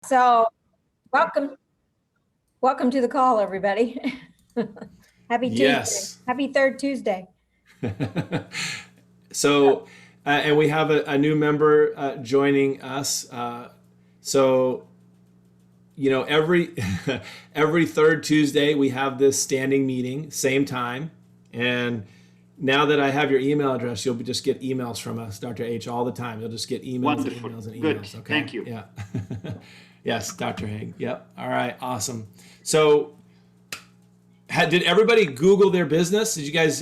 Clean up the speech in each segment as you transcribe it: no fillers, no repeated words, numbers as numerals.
So welcome to the call, everybody. Happy Tuesday. Yes. Happy third Tuesday. So, and we have a new member joining us. So, every every third Tuesday we have this standing meeting, same time. And now that I have your email address, you'll just get emails from us, Dr. H, all the time. You'll just get emails Wonderful. and emails and emails. Good. Okay. Thank you. Yeah. Yes, Dr. Haig. Yep. All right. Awesome. So, did everybody Google their business? Did you guys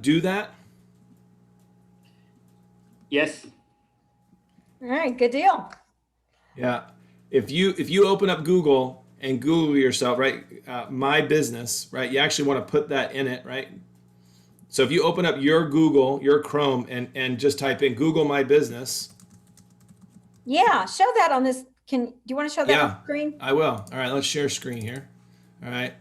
do that? Yes. All right, good deal. Yeah. If you open up Google and Google yourself, right, my business, right, you actually want to put that in it, right? So if you open up your Google, your Chrome, and just type in Google My Business. Yeah, show that on this. Do you want to show that on the screen? I will. All right, let's share screen here. All right.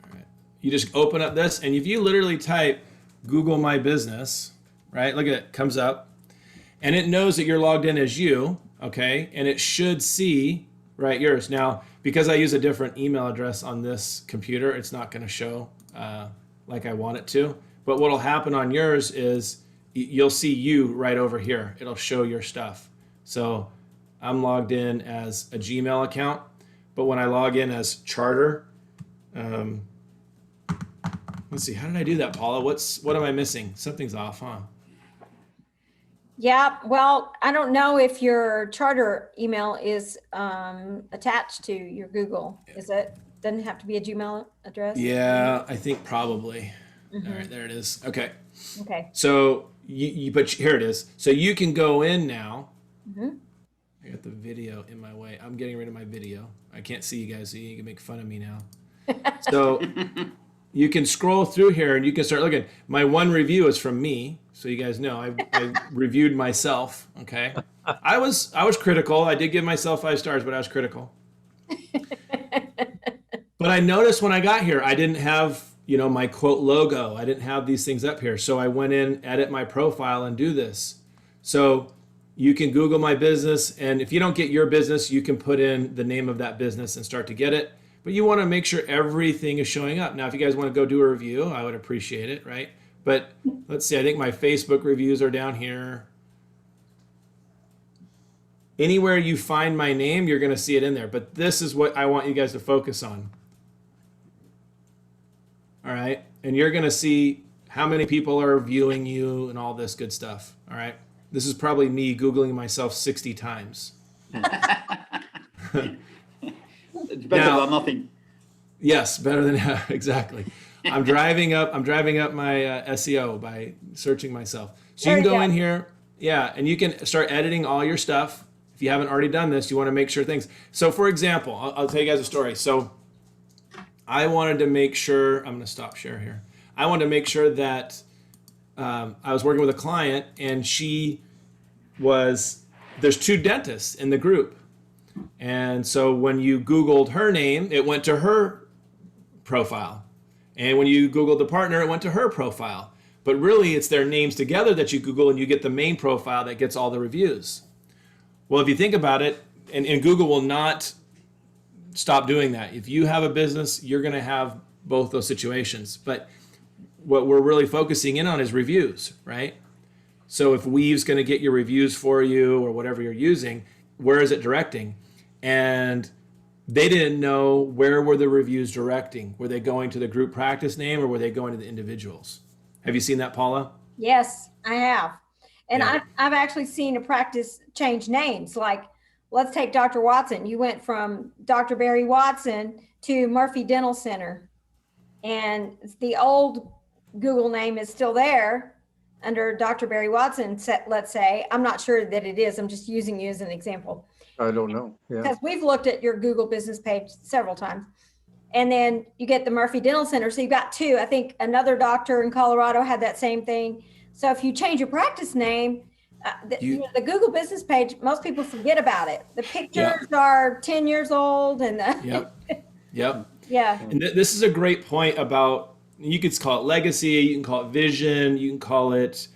All right. You just open up this, and if you literally type Google My Business, right, look at it, comes up. And it knows that you're logged in as you, okay? And it should see, right, yours. Now, because I use a different email address on this computer, it's not going to show like I want it to. But what'll happen on yours is you'll see you right over here. It'll show your stuff. So I'm logged in as a Gmail account, but when I log in as Charter, let's see, how did I do that, Paula? What am I missing? Something's off, huh? Yeah, well, I don't know if your Charter email is attached to your Google. Is it? Doesn't have to be a Gmail address? Yeah, I think probably. All right, there it is. Okay. Okay. So but here it is. So you can go in now. I got the video in my way. I'm getting rid of my video. I can't see you guys, so you can make fun of me now. So you can scroll through here and you can start looking. My one review is from me, so you guys know I reviewed myself. Okay, I was critical. I did give myself 5 stars, but I was critical. But I noticed when I got here, I didn't have my quote logo. I didn't have these things up here, so I went in, edit my profile, and do this. So you can Google my business, and if you don't get your business, you can put in the name of that business and start to get it. But you want to make sure everything is showing up. Now, if you guys want to go do a review, I would appreciate it, right? But let's see, I think my Facebook reviews are down here. Anywhere you find my name, you're going to see it in there. But this is what I want you guys to focus on. All right? And you're going to see how many people are viewing you and all this good stuff. All right? This is probably me Googling myself 60 times. It's better than nothing. Yes, better than exactly. I'm driving up my SEO by searching myself. So you can go in here, yeah, and you can start editing all your stuff. If you haven't already done this, you want to make sure things. So for example, I'll tell you guys a story. So I wanted to make sure, I'm going to stop share here. I wanted to make sure that I was working with a client, and there's 2 dentists in the group. And so when you Googled her name, it went to her profile. And when you Googled the partner, it went to her profile. But really, it's their names together that you Google, and you get the main profile that gets all the reviews. Well, if you think about it, and Google will not stop doing that. If you have a business, you're going to have both those situations. But what we're really focusing in on is reviews, right? So if Weave's going to get your reviews for you or whatever you're using, where is it directing? And they didn't know where were the reviews directing. Were they going to the group practice name or were they going to the individuals? Have you seen that, Paula? Yes, I have. And yeah. I've actually seen a practice change names. Like, let's take Dr. Watson. You went from Dr. Barry Watson to Murphy Dental Center. And the old Google name is still there under Dr. Barry Watson, let's say. I'm not sure that it is. I'm just using you as an example. I don't know. Yeah. Because we've looked at your Google business page several times. And then you get the Murphy Dental Center. So you've got 2. I think another doctor in Colorado had that same thing. So if you change your practice name, the Google business page, most people forget about it. The pictures are 10 years old. And Yep. Yeah. And this is a great point about, you could call it legacy, you can call it vision, you can call it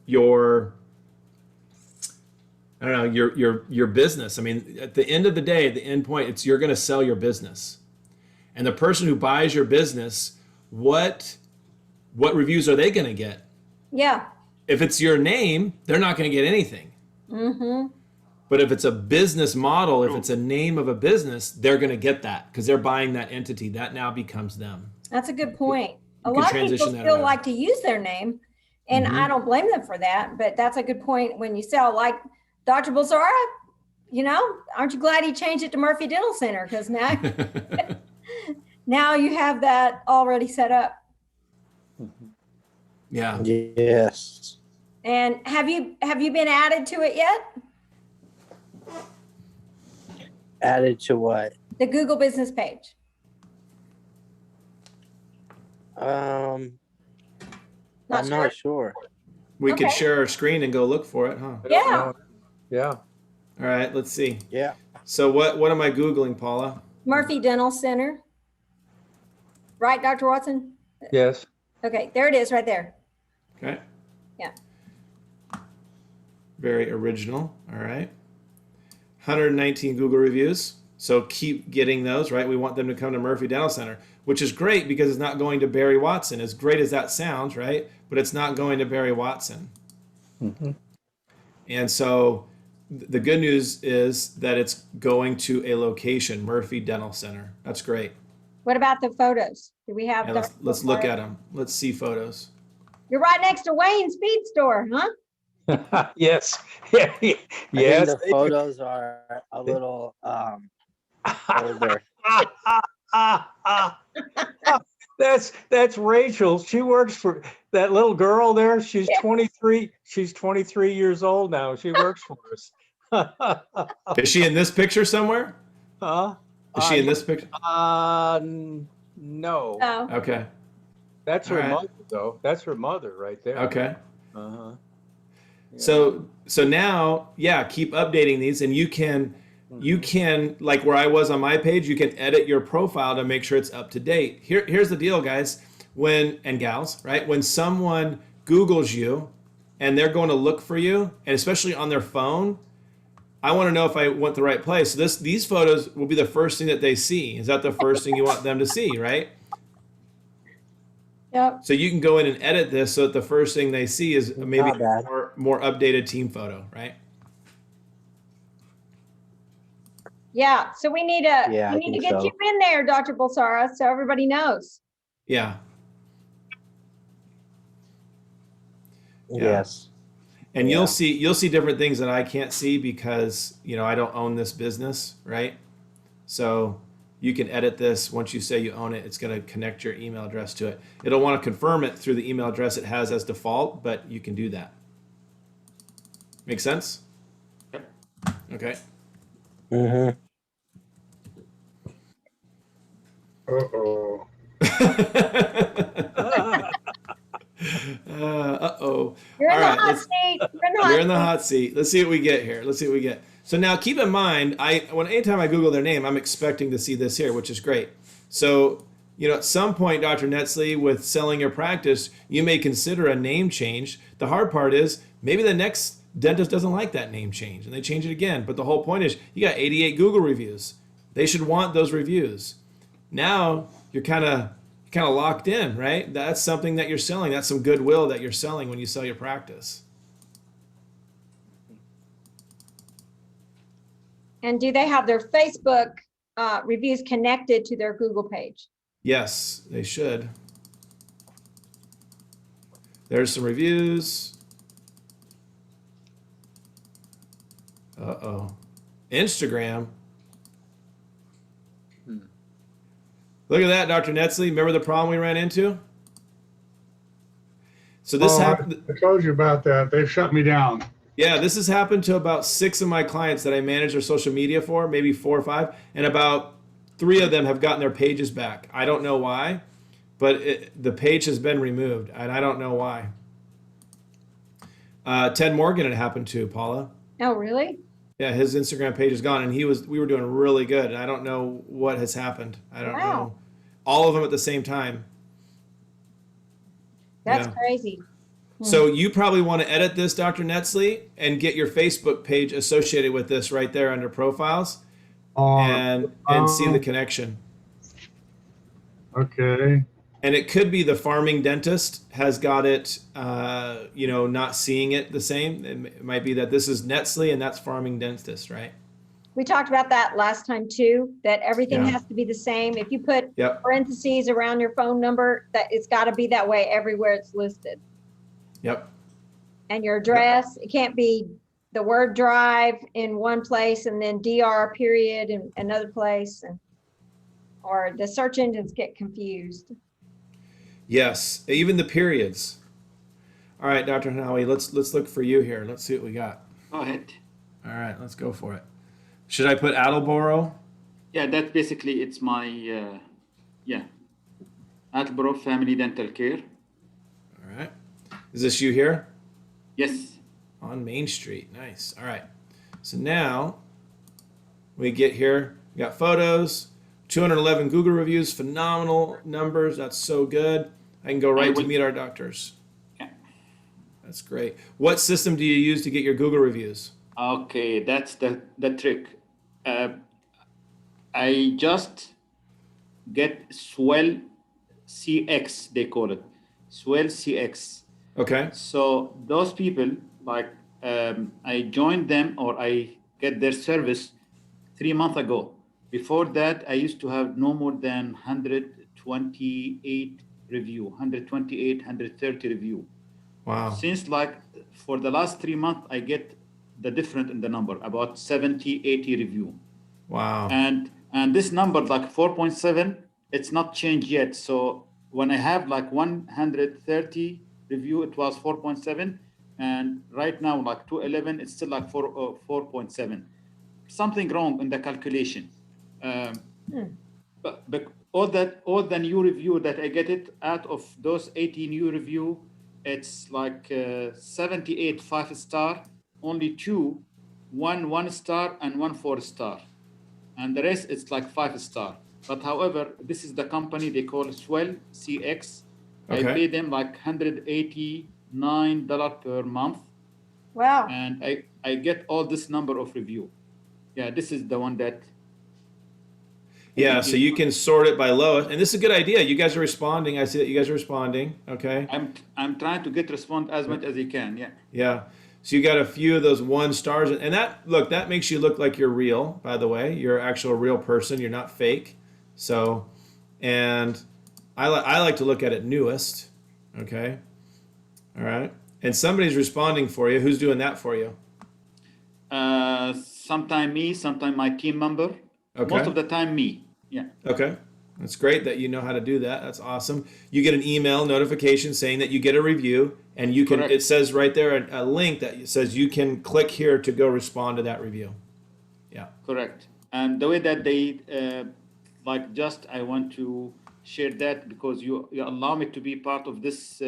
your I don't know, your business. I mean, at the end of the day, at the end point, it's you're going to sell your business. And the person who buys your business, what reviews are they going to get? Yeah. If it's your name, they're not going to get anything. Mm-hmm. But if it's a business model, if it's a name of a business, they're going to get that because they're buying that entity. That now becomes them. That's a good point. A You can lot of people transition that still around. like to use their name, and I don't blame them for that. But that's a good point when you sell, like Dr. Bulsara. You know, aren't you glad he changed it to Murphy Dental Center? Because now, now you have that already set up. Yeah. Yes. And have you been added to it yet? Added to what? The Google business page. I'm not sure. We could Okay. share our screen and go look for it, huh? Yeah. Yeah. All right, let's see. Yeah. So what am I Googling, Paula? Murphy Dental Center. Right, Dr. Watson? Yes. Okay, there it is right there. Okay. Yeah. Very original. All right. 119 Google reviews. So keep getting those, right? We want them to come to Murphy Dental Center, which is great because it's not going to Barry Watson. As great as that sounds, right? But it's not going to Barry Watson. Mm-hmm. And so the good news is that it's going to a location, Murphy Dental Center. That's great. What about the photos? Do we have? And let's look at them. Let's see photos. You're right next to Wayne's Speed Store, huh? Yes. Yeah. I think Yes. the photos are a little older. That's Rachel. She works for that little girl there. She's 23. She's 23 years old now. She works for us. Is she in this picture somewhere? Huh? Is she in this picture? No. Oh, Okay. That's her All right. mother, though. That's her mother right there. Okay. Uh-huh. Yeah. So now, yeah, keep updating these, and you can like where I was on my page, you can edit your profile to make sure it's up to date. Here's the deal, guys, and gals, right? When someone Googles you and they're going to look for you, and especially on their phone, I want to know if I went the right place. So these photos will be the first thing that they see. Is that the first thing you want them to see, right? yep. So you can go in and edit this so that the first thing they see is maybe Not bad. more updated team photo, right? Yeah. So we need to Yeah, I we need to think get so. you in there, Dr. Bulsara, so everybody knows. Yeah. Yeah. Yes. And Yeah. you'll see different things that I can't see because, I don't own this business, right? So you can edit this. Once you say you own it, it's going to connect your email address to it. It'll want to confirm it through the email address it has as default, but you can do that. Make sense? Yep. Okay. Mm-hmm. Uh-oh. Uh-oh. You're in All the right, hot let's- seat. You're in the hot seat. Let's see what we get here. Let's see what we get. So now keep in mind, anytime I Google their name, I'm expecting to see this here, which is great. So, at some point, Dr. Netsley, with selling your practice, you may consider a name change. The hard part is maybe the next dentist doesn't like that name change and they change it again. But the whole point is you got 88 Google reviews. They should want those reviews. Now you're kind of locked in, right? That's something that you're selling. That's some goodwill that you're selling when you sell your practice. And do they have their Facebook reviews connected to their Google page? Yes, they should. There's some reviews. Uh-oh. Instagram. Look at that, Dr. Netsley. Remember the problem we ran into? So this happened. I told you about that. They shut me down. Yeah, this has happened to about 6 of my clients that I manage their social media for, maybe 4 or 5, and about 3 of them have gotten their pages back. I don't know why, but the page has been removed, and I don't know why. Ted Morgan, it happened to, Paula. Oh, really? Yeah, his Instagram page is gone, and we were doing really good, and I don't know what has happened. I don't know. All of them at the same time. That's Yeah. crazy. So you probably want to edit this, Dr. Netsley, and get your Facebook page associated with this right there under profiles and see the connection. Okay. And it could be the farming dentist has got it, not seeing it the same. It might be that this is Netsley and that's farming dentist, right? We talked about that last time too, that everything Yeah. has to be the same. If you put Yep. parentheses around your phone number, that it's got to be that way everywhere it's listed. Yep. And your address, it can't be the word drive in one place and then DR period in another place, or the search engines get confused. Yes. Even the periods. All right, Dr. Hanawi, let's look for you here. Let's see what we got. Go ahead. All right, let's go for it. Should I put Attleboro? Yeah, that basically it's my Attleboro Family Dental Care. All right. Is this you here? Yes. On Main Street. Nice. All right. So now we get here. We got photos, 211 Google reviews, phenomenal numbers. That's so good. I can go right to Meet Our Doctors. Yeah. That's great. What system do you use to get your Google reviews? Okay, that's the trick. I just get Swell CX, they call it. Swell CX. Okay. So those people, like, I joined them or I get their service 3 months ago. Before that, I used to have no more than 128 review, 128, 130 review. Wow. Since like for the last 3 months, I get the difference in the number, about 70, 80 review. Wow. And this number, like 4.7, it's not changed yet. So when I have like 130 review, it was 4.7. And right now, like 211, it's still like 4.7. Something wrong in the calculation. But all the new review that I get it out of those 80 new review, it's like 78 5-star, only 2 1 star and 1 4-star, and the rest it's like 5-star. But however, this is the company they call Swell CX. Okay. I pay them like $189 per month. Wow. And I get all this number of review. Yeah, this is the one that. Yeah, so you can sort it by lowest, and this is a good idea. You guys are responding. I see that you guys are responding. Okay. I'm trying to get response as much as I can. Yeah. Yeah. So you got a few of those 1 stars, and that makes you look like you're real. By the way, you're actual real person. You're not fake. So, and I like to look at it newest. Okay. All right. And somebody's responding for you. Who's doing that for you? Sometime me, sometime my team member. Okay. Most of the time me. Yeah. Okay. That's great that you know how to do that. That's awesome. You get an email notification saying that you get a review, and you can. Correct. It says right there a link that says you can click here to go respond to that review. Yeah. Correct. And the way that they I want to share that because you allow me to be part of this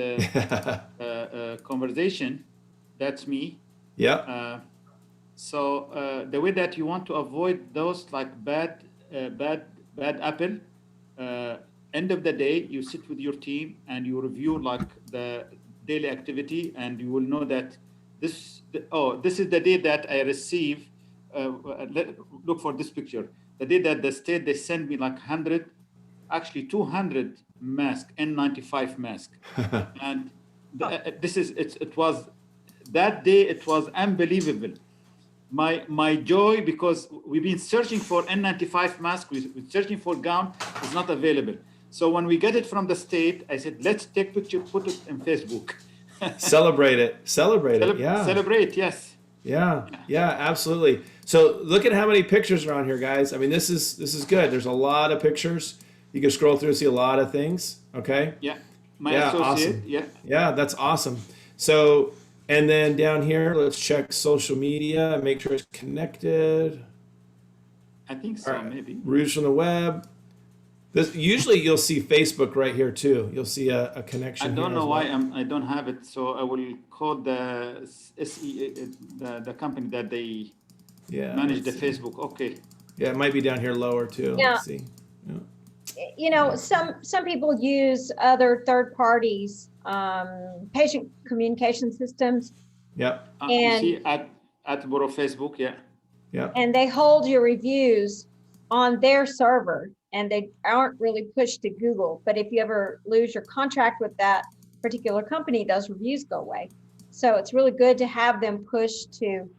conversation. That's me. Yeah. So the way that you want to avoid those like bad apple. End of the day, you sit with your team and you review like the daily activity, and you will know that this is the day that I receive. Look for this picture. The day that the state they send me like 200 mask, N95 mask, and it was that day. It was unbelievable. My joy, because we've been searching for N95 mask, we're searching for gown, it's not available. So when we get it from the state, I said, let's take picture, put it in Facebook. Celebrate it. Yeah. Celebrate, yes. Yeah, absolutely. So look at how many pictures are on here, guys. I mean, this is good. There's a lot of pictures. You can scroll through and see a lot of things. Okay. Yeah. My associate. Awesome. Yeah. Yeah, that's awesome. So, and then down here, let's check social media, make sure it's connected. I think so, Right. maybe. Reviews from the web. Usually you'll see Facebook right here too. You'll see a connection. I don't here know as why well. I don't have it, so I will call the SEO, the company that they manage the Facebook. Okay. Yeah, it might be down here lower too. Yeah. Let's see. Yeah. you know, some people use other third parties, patient communication systems, Yep. You and see at Boro Facebook, yeah. Yep. and they hold your reviews on their server, and they aren't really pushed to Google. But if you ever lose your contract with that particular company, those reviews go away. So it's really good to have them pushed to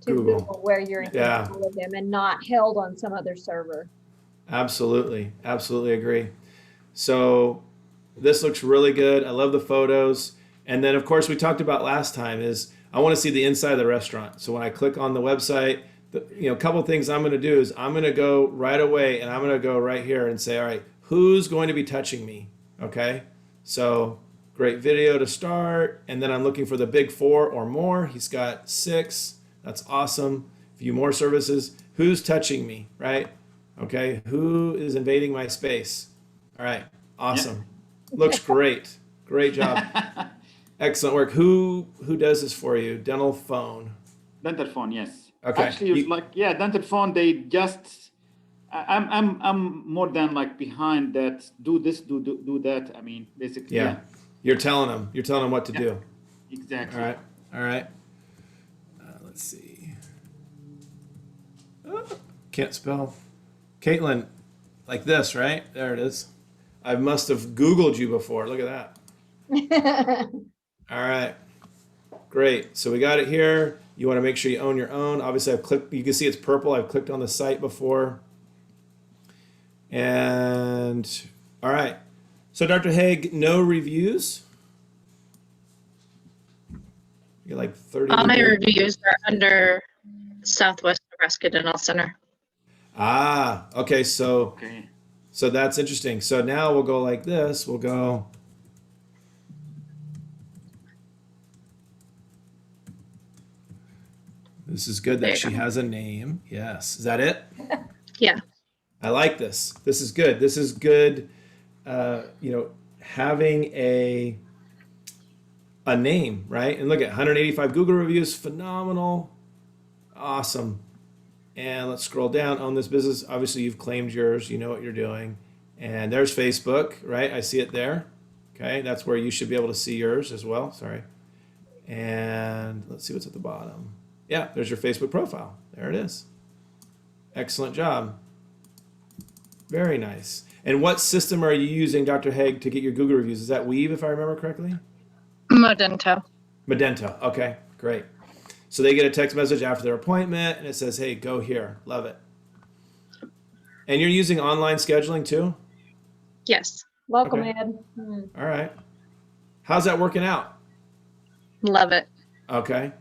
Google. Google where you're in Yeah. control of them and not held on some other server. Absolutely. Absolutely agree. So this looks really good. I love the photos. And then of course we talked about last time is I want to see the inside of the restaurant. So when I click on the website, a couple of things I'm going to do is I'm going to go right away and I'm going to go right here and say, all right, who's going to be touching me? Okay. So great video to start. And then I'm looking for the big 4 or more. He's got 6. That's awesome. View more services. Who's touching me, right? Okay. Who is invading my space? All right. Awesome. Looks great. Great job. Excellent work. Who does this for you? Dental phone. Dental phone, yes. Okay. Actually, dental phone. They just, I'm more than like behind that. Do this, do that. I mean, basically. Yeah. You're telling them what to do. Exactly. All right. Let's see. Oh, can't spell. Caitlin, like this, right? There it is. I must have Googled you before. Look at that. All right. Great. So we got it here. You want to make sure you own your own. Obviously, I've clicked. You can see it's purple. I've clicked on the site before. And all right. So Dr. Haig, no reviews. You're like 30. All my reviews are under Southwest Nebraska Dental Center. Ah, okay. So that's interesting. So now we'll go like this. We'll go. This is good that she has a name. Yes. Is that it? Yeah. I like this. This is good. This is good. Having a name, right? And look at 185 Google reviews. Phenomenal. Awesome. And let's scroll down on this business. Obviously, you've claimed yours. You know what you're doing. And there's Facebook, right? I see it there. Okay. That's where you should be able to see yours as well. Sorry. And let's see what's at the bottom. Yeah, there's your Facebook profile. There it is. Excellent job. Very nice. And what system are you using, Dr. Haig, to get your Google reviews? Is that Weave, if I remember correctly? Modento. Magento. Okay, great. So they get a text message after their appointment, and it says, hey, go here. Love it. And you're using online scheduling too? Yes. Welcome, Okay. Ed. All right. How's that working out? Love it. Okay.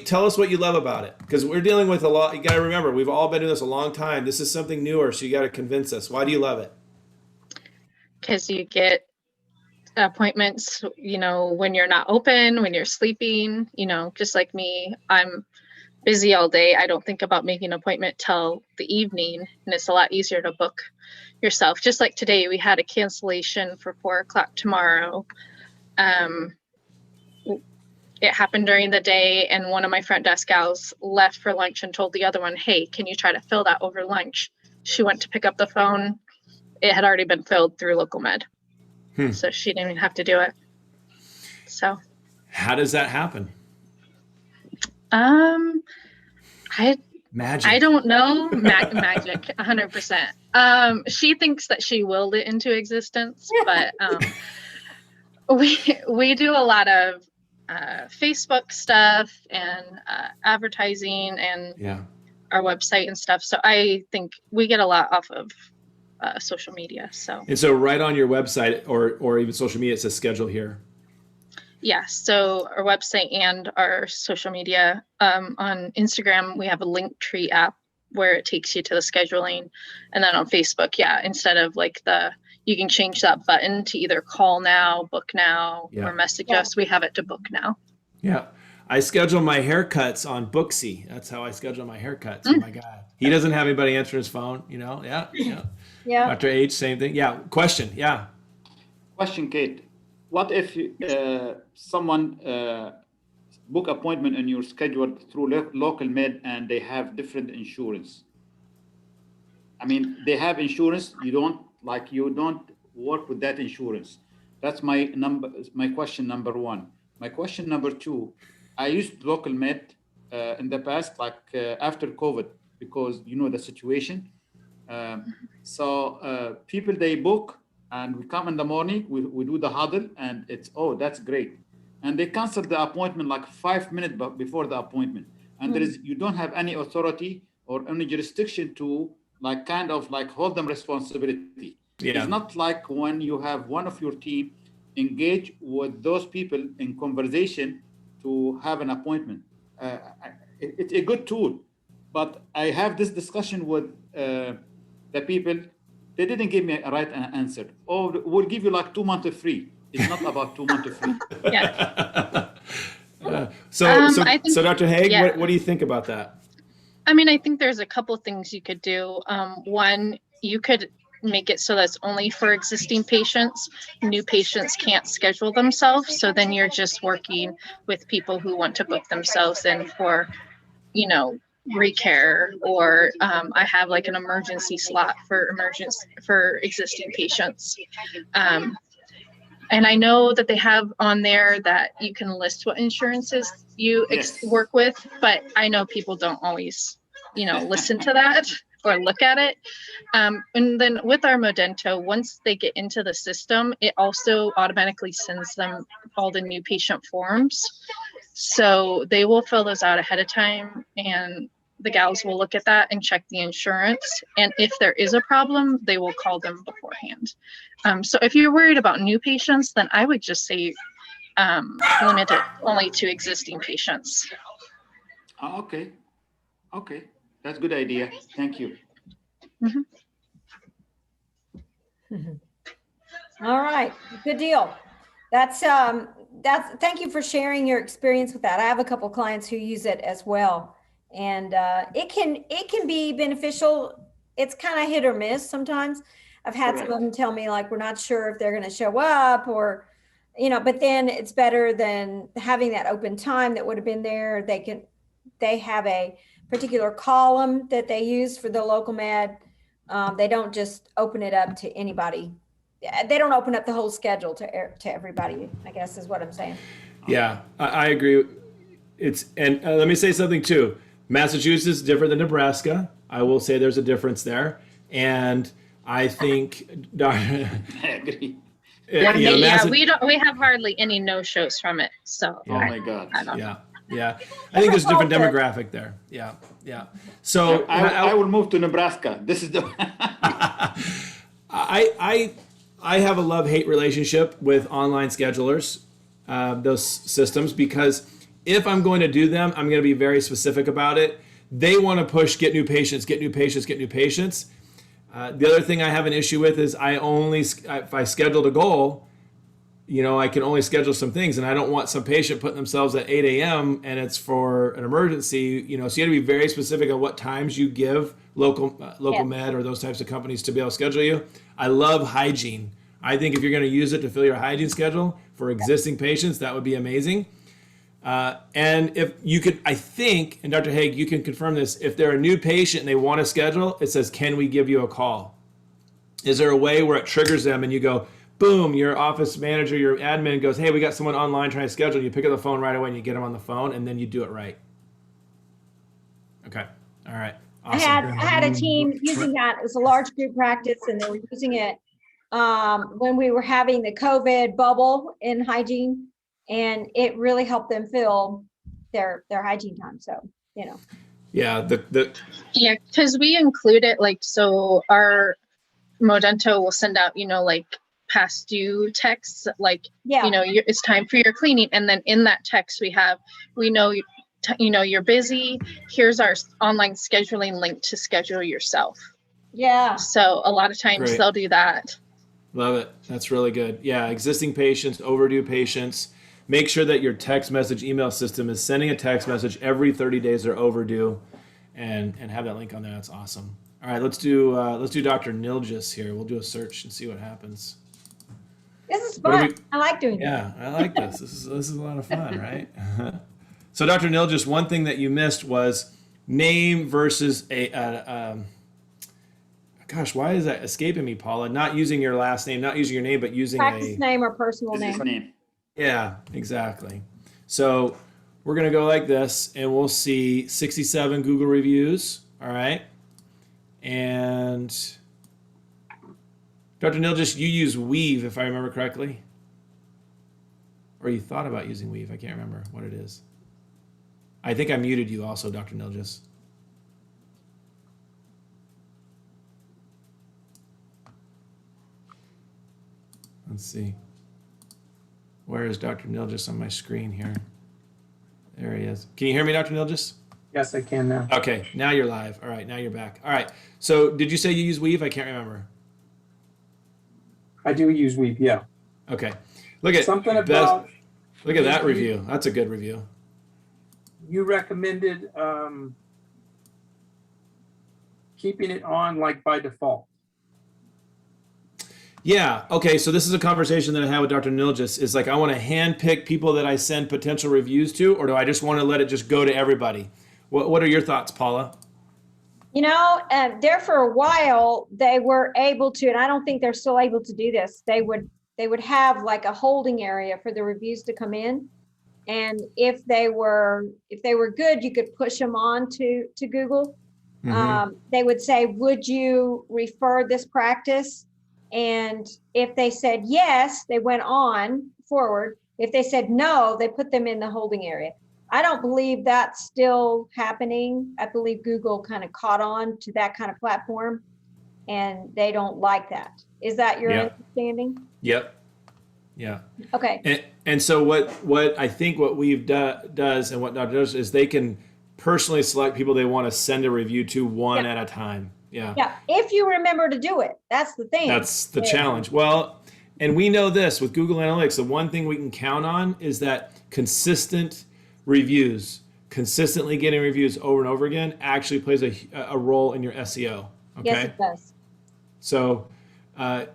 Tell us what you love about it? Because we're dealing with a lot. You got to remember, we've all been doing this a long time. This is something newer, so you got to convince us. Why do you love it? Because you get appointments, when you're not open, when you're sleeping, just like me, I'm busy all day. I don't think about making an appointment till the evening, and it's a lot easier to book yourself. Just like today, we had a cancellation for 4:00 tomorrow. It happened during the day, and one of my front desk gals left for lunch and told the other one, hey, can you try to fill that over lunch? She went to pick up the phone. It had already been filled through Local Med. So she didn't even have to do it. So how does that happen? Magic. I don't know. Magic, 100%. She thinks that she willed it into existence, but we do a lot of Facebook stuff and advertising and our website and stuff. So I think we get a lot off of social media. And so right on your website or even social media, it says schedule here. Yeah. So our website and our social media, on Instagram, we have a Linktree app where it takes you to the scheduling. And then on Facebook, instead of you can change that button to either call now, book now, or message us. We have it to book now. Yeah. I schedule my haircuts on Booksy. That's how I schedule my haircuts. Oh my God. He doesn't have anybody answer his phone, Yeah. Dr. H, same thing. Yeah. Question. Yeah. Question, Kate. What if someone book appointment and you're scheduled through Local Med and they have different insurance? I mean, they have insurance. You don't like you don't work with that insurance? That's my question number one. My question number two, I used local med in the past, like after COVID, because you know the situation. So people, they book and we come in the morning, we do the huddle and it's, oh, that's great. And they cancel the appointment like 5 minutes before the appointment. And there is, you don't have any authority or any jurisdiction to like kind of like hold them responsibility. Yeah. It's not like when you have one of your team engage with those people in conversation to have an appointment. It's a good tool, but I have this discussion with the people. They didn't give me a right answer. Oh, we'll give you like 2 months free. It's not about 2 months free. Yeah. So I think, Dr. Haig, yeah. what do you think about that? I mean, I think there's a couple things you could do. One, you could make it so that's only for existing patients. New patients can't schedule themselves. So then you're just working with people who want to book themselves in for, you know, recare, or I have like an emergency slot for existing patients. And I know that they have on there that you can list what insurances you work with, but I know people don't always, you know, listen to that or look at it. And then with our Modento, once they get into the system, it also automatically sends them all the new patient forms. So they will fill those out ahead of time, and the gals will look at that and check the insurance. And if there is a problem, they will call them beforehand. So if you're worried about new patients, then I would just say limit it only to existing patients. Okay. Okay. That's a good idea. Thank you. Mm-hmm. All right, good deal. That's thank you for sharing your experience with that. I have a couple clients who use it as well, and it can be beneficial. It's kind of hit or miss sometimes. I've had some of them tell me like, we're not sure if they're going to show up, or, you know, but then it's better than having that open time that would have been there. They have a particular column that they use for the local med. They don't just open it up to anybody. They don't open up the whole schedule to everybody, I guess is what I'm saying. Yeah, I agree. Let me say something too. Massachusetts is different than Nebraska. I will say there's a difference there. And I think, I agree. We have hardly any no-shows from it. So oh my God. Yeah. I think there's a different demographic there. Yeah. So I will move to Nebraska. This is the I have a love-hate relationship with online schedulers, those systems, because if I'm going to do them, I'm going to be very specific about it. They want to push get new patients. The other thing I have an issue with is if I scheduled a goal, you know, I can only schedule some things, and I don't want some patient putting themselves at 8 a.m. and it's for an emergency, you know, so you have to be very specific on what times you give local med or those types of companies to be able to schedule you. I love hygiene. I think if you're going to use it to fill your hygiene schedule for existing patients, that would be amazing. And if you could, I think, and Dr. Haig, you can confirm this, if they're a new patient and they want to schedule, it says, can we give you a call? Is there a way where it triggers them and you go, boom, your office manager, your admin goes, hey, we got someone online trying to schedule. You pick up the phone right away and you get them on the phone, and then you do it right. Okay. All right. Awesome. I had a team using that. It was a large group practice, and they were using it when we were having the COVID bubble in hygiene, and it really helped them fill their hygiene time. So, you know. Yeah. Yeah, because we include it, like, so our Modento will send out, you know, like past due texts, like, you know, it's time for your cleaning. And then in that text we know, you know, you're busy. Here's our online scheduling link to schedule yourself. Yeah. So a lot of times they'll do that. Love it. That's really good. Yeah. Existing patients, overdue patients. Make sure that your text message email system is sending a text message every 30 days they're overdue, and have that link on there. That's awesome. All right, let's do Dr. Nilgis here. We'll do a search and see what happens. This is fun. I like doing this. Yeah, I like this. This is a lot of fun, right? So, Dr. Nilgis, one thing that you missed was name versus gosh, why is that escaping me, Paula? Not using your last name, not using your name, but using Practice name or personal Business name. name. Yeah, exactly. So we're going to go like this, and we'll see 67 Google reviews. All right. And Dr. Nilgis, you use Weave, if I remember correctly. Or you thought about using Weave. I can't remember what it is. I think I muted you also, Dr. Nilgis. Let's see. Where is Dr. Nilgis on my screen here? There he is. Can you hear me, Dr. Nilgis? Yes, I can now. Okay, now you're live. All right, now you're back. All right. So did you say you use Weave? I can't remember. I do use Weave, yeah. Okay. Look at Something about look at that review. That's a good review. you recommended keeping it on like by default. Yeah. Okay. So this is a conversation that I had with Dr. Nilgis. Is like I want to handpick people that I send potential reviews to, or do I just want to let it just go to everybody? What are your thoughts, Paula? You know, there for a while they were able to, and I don't think they're still able to do this. They would have like a holding area for the reviews to come in, and if they were good, you could push them on to Google. They would say, "Would you refer this practice?" And if they said yes, they went on forward. If they said no, they put them in the holding area. I don't believe that's still happening. I believe Google kind of caught on to that kind of platform, and they don't like that. Is that your understanding? Yep. Yeah. Okay. And so what I think what Weave does and what Dr. does is they can personally select people they want to send a review to one at a time. Yeah. Yeah. If you remember to do it, that's the thing. That's the challenge. Well, and we know this with Google Analytics, the one thing we can count on is that consistent reviews, consistently getting reviews over and over again actually plays a role in your SEO. Okay. Yes, it does. So,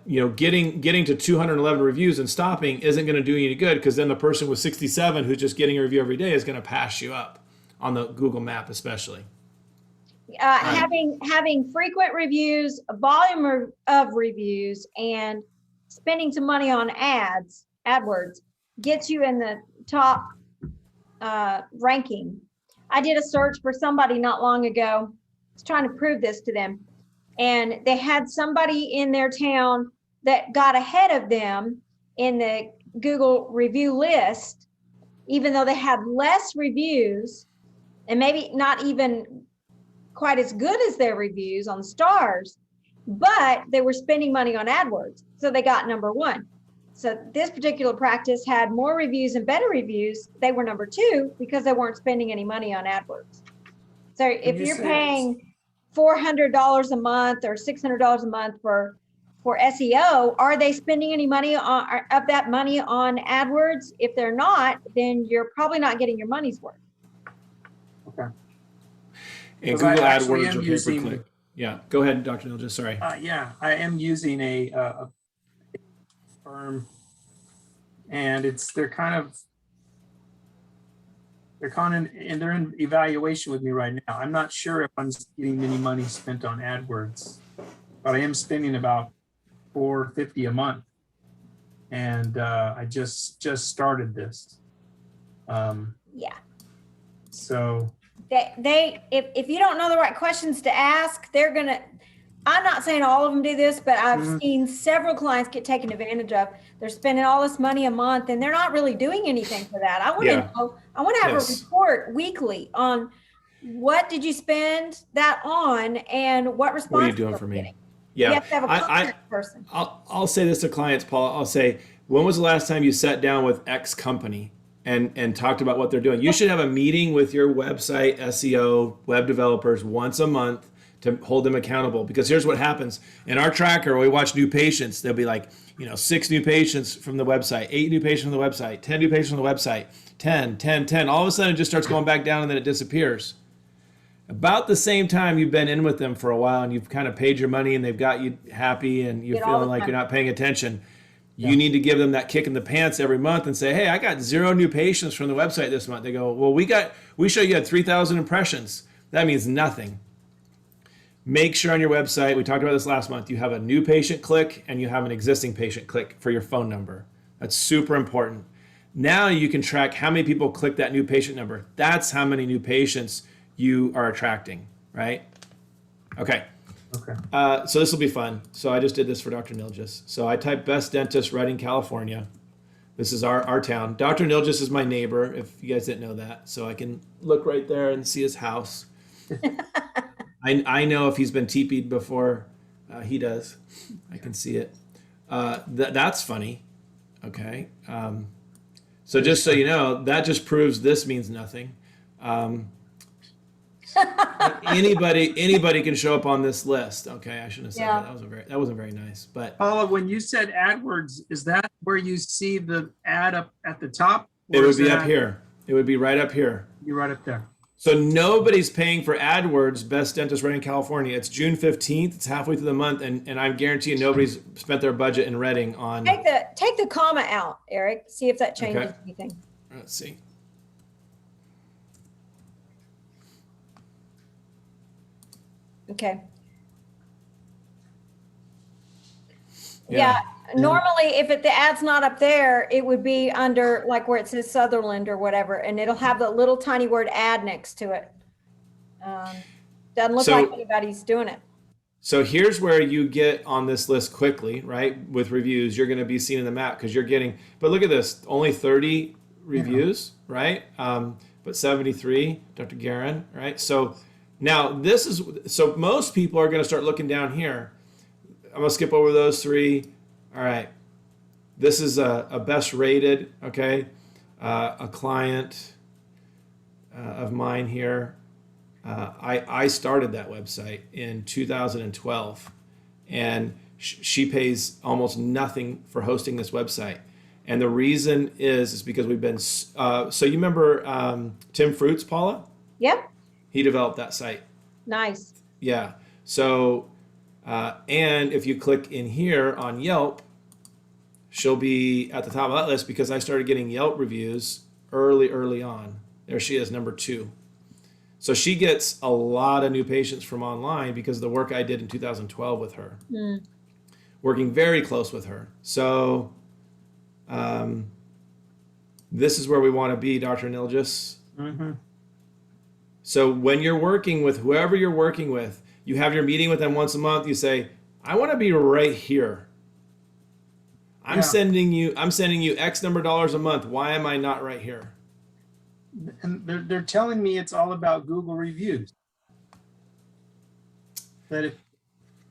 getting to 211 reviews and stopping isn't going to do you any good, because then the person with 67 who's just getting a review every day is going to pass you up on the Google map, especially. Having frequent reviews, a volume of reviews, and spending some money on AdWords gets you in the top ranking. I did a search for somebody not long ago. I was trying to prove this to them. And they had somebody in their town that got ahead of them in the Google review list, even though they had less reviews and maybe not even quite as good as their reviews on the stars, but they were spending money on AdWords. So they got number one. So this particular practice had more reviews and better reviews. They were number two because they weren't spending any money on AdWords. So if you're paying $400 a month or $600 a month for SEO, are they spending any money of that money on AdWords? If they're not, then you're probably not getting your money's worth. Okay. And Google AdWords or pay-per-click. Yeah, go ahead, Dr. Nilgis, sorry. Yeah, I am using a firm, and they're in evaluation with me right now. I'm not sure if I'm getting any money spent on AdWords, but I am spending about $450 a month, and I just started this. So if you don't know the right questions to ask, I'm not saying all of them do this, but I've seen several clients get taken advantage of. They're spending all this money a month and they're not really doing anything for that. I want to know, I want to have a report weekly on what did you spend that on and what response what are you doing for me? Getting. Yeah. You have to have a contact person. I'll say this to clients, Paul. I'll say, when was the last time you sat down with X company and talked about what they're doing? You should have a meeting with your website, SEO, web developers once a month to hold them accountable. Because here's what happens. In our tracker, we watch new patients. There'll be 6 new patients from the website, 8 new patients from the website, 10 new patients from the website, 10. All of a sudden it just starts going back down and then it disappears. About the same time you've been in with them for a while and you've kind of paid your money and they've got you happy and you're feeling like you're not paying attention, you need to give them that kick in the pants every month and say, hey, I got 0 new patients from the website this month. They go, well, we show you had 3,000 impressions. That means nothing. make sure on your website, we talked about this last month, you have a new patient click and you have an existing patient click for your phone number. That's super important. Now you can track how many people click that new patient number. That's how many new patients you are attracting, right? Okay. Okay. So this will be fun. So I just did this for Dr. Nilgis. So I typed best dentist Redding, California. This is our town. Dr. Nilgis is my neighbor, if you guys didn't know that. So I can look right there and see his house. I know if he's been teepeed before. He does. I can see it. That's funny. Okay. So just so you know, that just proves this means nothing. Anybody can show up on this list. Okay, I shouldn't have said Yeah. that wasn't very nice. But Paula, when you said AdWords, is that where you see the ad up at the top? it Or would is be up that- here. It would be right up here. You're right up there. So nobody's paying for AdWords, Best Dentist Redding, California. It's June 15th. It's halfway through the month, and I'm guaranteeing nobody's spent their budget in Redding on. Take the comma out, Eric. See if that changes Okay. anything. Let's see. Okay. Yeah. Normally, if the ad's not up there, it would be under like where it says Sutherland or whatever, and it'll have the little tiny word ad next to it. Doesn't look So- like anybody's doing it. So here's where you get on this list quickly, right? With reviews, you're going to be seen in the map because you're getting. But look at this, only 30 reviews, right? But 73, Dr. Guerin, right? So now so most people are going to start looking down here. I'm going to skip over those 3. All right. This is a best rated, okay? A client of mine here. I started that website in 2012, and she pays almost nothing for hosting this website. And the reason is because we've been, so you remember Tim Fruits, Paula? Yep. He developed that site. Nice. Yeah. So, and if you click in here on Yelp, she'll be at the top of that list because I started getting Yelp reviews early on. There she is, number 2. So she gets a lot of new patients from online because of the work I did in 2012 with her, working very close with her. So this is where we want to be, Dr. Nilgis. Mm-hmm. So when you're working with whoever you're working with, you have your meeting with them once a month. You say, I want to be right here. I'm Yeah. sending you X number of dollars a month. Why am I not right here? And they're telling me it's all about Google reviews. That if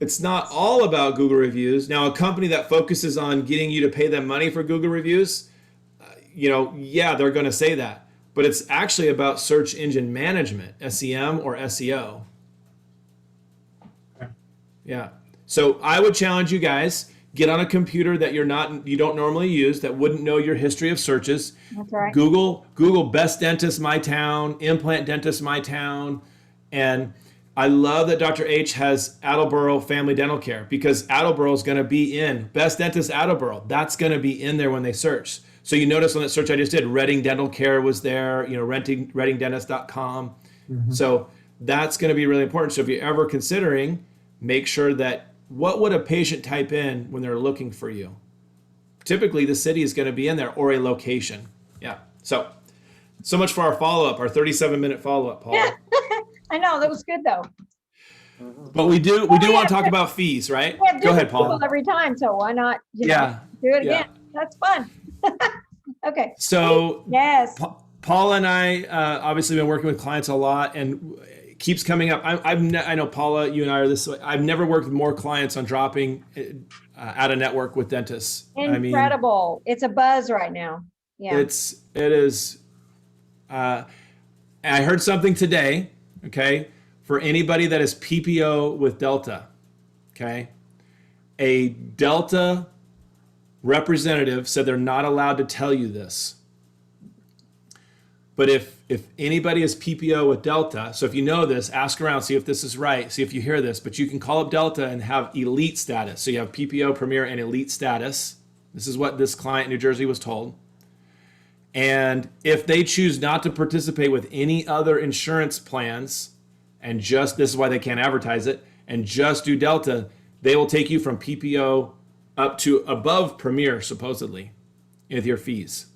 It's not all about Google reviews. Now, a company that focuses on getting you to pay them money for Google reviews, yeah, they're going to say that. But it's actually about search engine management, SEM or SEO. Okay. Yeah. So I would challenge you guys, get on a computer that you don't normally use, that wouldn't know your history of searches. That's right. Google best dentist my town, implant dentist my town, and I love that Dr. H has Attleboro Family Dental Care because Attleboro is going to be in best dentist Attleboro. That's going to be in there when they search. So you notice on that search I just did, Redding Dental Care was there, reddingdentist.com. Mhm. So that's going to be really important. So if you're ever considering, make sure that what would a patient type in when they're looking for you? Typically, the city is going to be in there or a location. Yeah. So much for our follow-up, our 37-minute follow-up, Paul. I know, that was good though. But we do want to talk about fees, right? We have Go ahead, different people Paul. every time, so why not do Yeah. it Yeah. again? That's fun. Okay. So Yes. Paula and I obviously been working with clients a lot, and it keeps coming up. I know Paula, you and I are this way. I've never worked with more clients on dropping out of network with dentists. Incredible. It's a buzz right now. Yeah. It is. I heard something today. Okay, for anybody that is PPO with Delta, okay, a Delta representative said they're not allowed to tell you this. But if anybody is PPO with Delta, so if you know this, ask around, see if this is right, see if you hear this, but you can call up Delta and have elite status. So you have PPO, Premier, and elite status. This is what this client in New Jersey was told. And if they choose not to participate with any other insurance plans, and just this is why they can't advertise it, and just do Delta, they will take you from PPO up to above Premier, supposedly, with your fees.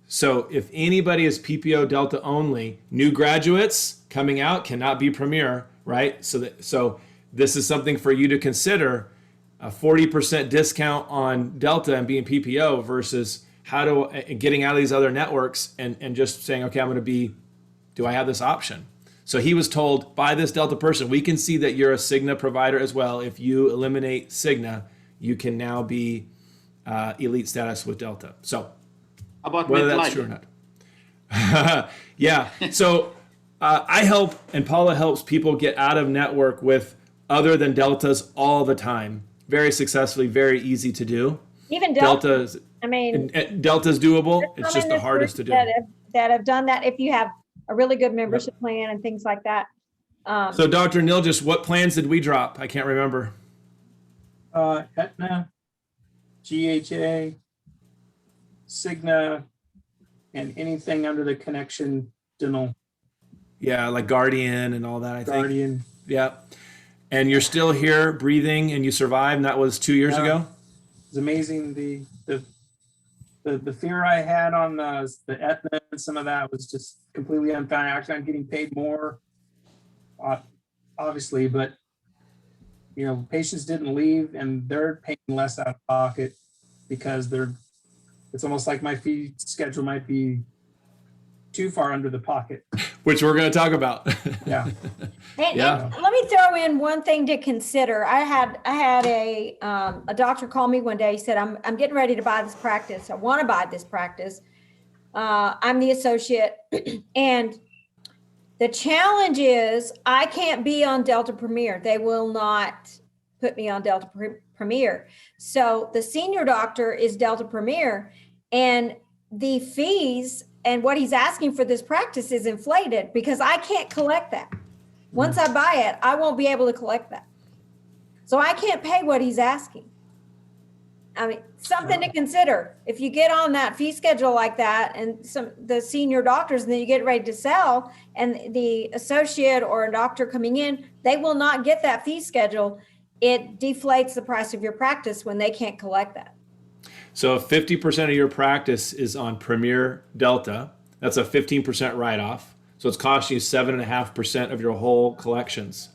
So if anybody is PPO Delta only, new graduates coming out cannot be Premier, right? So this is something for you to consider, a 40% discount on Delta and being PPO versus getting out of these other networks and just saying, okay, do I have this option? So he was told by this Delta person, we can see that you're a Cigna provider as well. If you eliminate Cigna, you can now be elite status with Delta. So About whether that's MetLife. true or not. Yeah. So I help, and Paula helps people get out of network with other than Deltas all the time. Very successfully, very easy to do. Even Delta, Delta's, I mean, Delta's doable. there's It's some just in the this hardest to group do. that have done that if you have a really good membership plan and things like that. So Dr. Nilgis, what plans did we drop? I can't remember. Aetna, GHA, Cigna, and anything under the connection dental Yeah, like Guardian and all that, I think. Guardian. Yeah. And you're still here breathing and you survived, and that was 2 years Yeah. ago? It's amazing the fear I had on the Aetna and some of that was just completely unfounded. Actually, I'm getting paid more, obviously, but patients didn't leave and they're paying less out of pocket because it's almost like my fee schedule might be too far under the pocket. Which we're going to talk about. Yeah. And Yeah. let me throw in one thing to consider. I had a doctor call me one day. He said, I'm getting ready to buy this practice. I want to buy this practice. I'm the associate. And the challenge is I can't be on Delta Premier. They will not put me on Delta Premier. So the senior doctor is Delta Premier, and the fees and what he's asking for this practice is inflated because I can't collect that. Once I buy it, I won't be able to collect that. So I can't pay what he's asking. I mean, something to consider. If you get on that fee schedule like that and the senior doctors, and then you get ready to sell, and the associate or a doctor coming in, they will not get that fee schedule. It deflates the price of your practice when they can't collect that. So if 50% of your practice is on Premier Delta, that's a 15% write-off. So it's costing you 7.5% of your whole collections.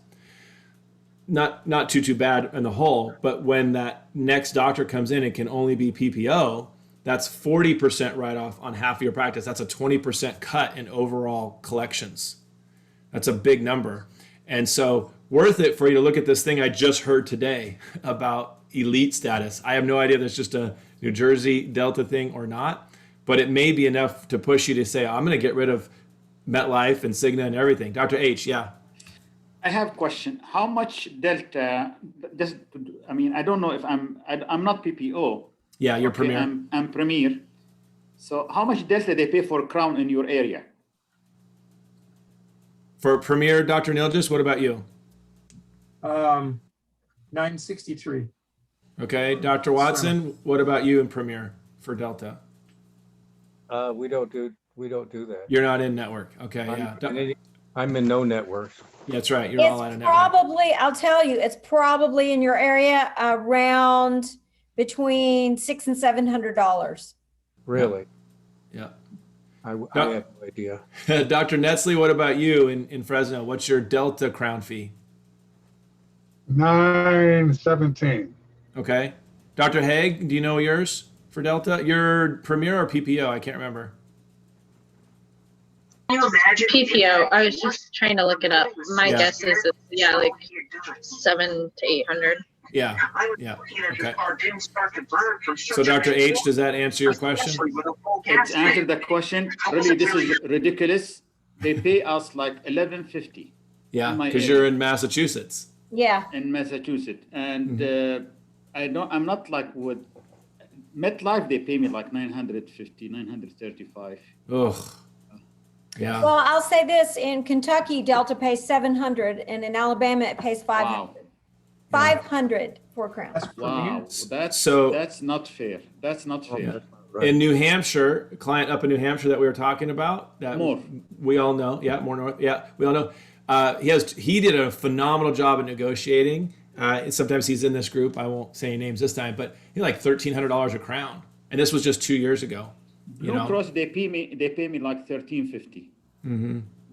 Not too bad in the whole, but when that next doctor comes in and can only be PPO, that's 40% write-off on half of your practice. That's a 20% cut in overall collections. That's a big number. And so worth it for you to look at this thing I just heard today about elite status. I have no idea if it's just a New Jersey Delta thing or not, but it may be enough to push you to say, I'm going to get rid of MetLife and Cigna and everything. Dr. H, yeah. I have a question. How much Delta does? I mean, I don't know if I'm not PPO. Yeah, you're Okay, Premier. I'm Premier. So how much Delta they pay for Crown in your area? For Premier, Dr. Nilgis, what about you? 963. Okay, Dr. Watson, what about you in Premier for Delta? We don't do that. You're not in network. Okay, yeah. I'm in no networks. That's right. You're all out of It's network. probably, I'll tell you, it's probably in your area around between $600 and $700. Really? Yeah. I have no idea. Dr. Netzley, what about you in Fresno? What's your Delta crown fee? 917. Okay. Dr. Haig, do you know yours for Delta? You're Premier or PPO? I can't remember. PPO. I was just trying to look it up. My Yeah. guess is like 700 to 800. Yeah. Yeah. Okay. So Dr. H, does that answer your question? It's answered the question. Really, this is ridiculous. They pay us like $11.50 Yeah, in my because area. you're in Massachusetts. Yeah. in Massachusetts, and I'm not like with MetLife. They pay me like 950, 935. Ugh. Yeah. Well, I'll say this, in Kentucky, Delta pays 700, and in Alabama, it pays 500. Wow, 500 for Crown. wow, So- that's not fair. That's not fair. Right. In New Hampshire, a client up in New Hampshire that we were talking about, that More. we all know, yeah, more north, yeah, we all know. He did a phenomenal job at negotiating. Sometimes he's in this group. I won't say any names this time, but he like $1,300 a crown, and this was just 2 years ago. Blue Cross, they pay me like $1,350.